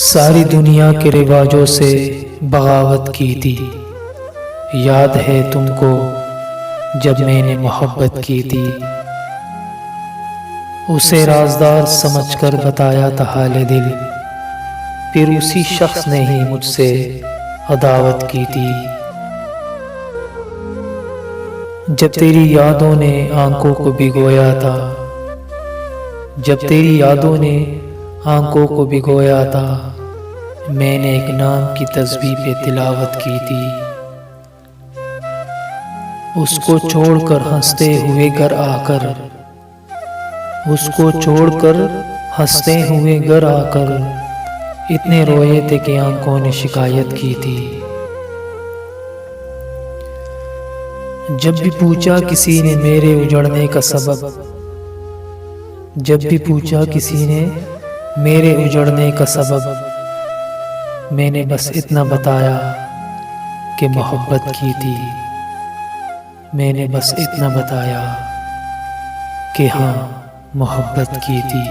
सारी दुनिया के रिवाजों से बगावत की थी। याद है तुमको जब मैंने मोहब्बत की थी। उसे राज़दार समझकर बताया था हाले दिल, फिर उसी शख्स ने ही मुझसे अदावत की थी। जब तेरी यादों ने आंखों को भिगोया था, जब तेरी यादों ने आंखों को भिगोया था, मैंने एक नाम की तस्बीह पे तिलावत की थी। उसको छोड़कर हंसते हुए घर आकर, उसको छोड़कर हंसते हुए घर आकर इतने रोए थे कि आंखों ने शिकायत की थी। जब भी पूछा किसी ने मेरे उजड़ने का सबब, जब भी पूछा किसी ने मेरे उजड़ने का सबब, मैंने बस इतना बताया कि मोहब्बत की थी। मैंने बस इतना बताया कि हाँ, मोहब्बत की थी।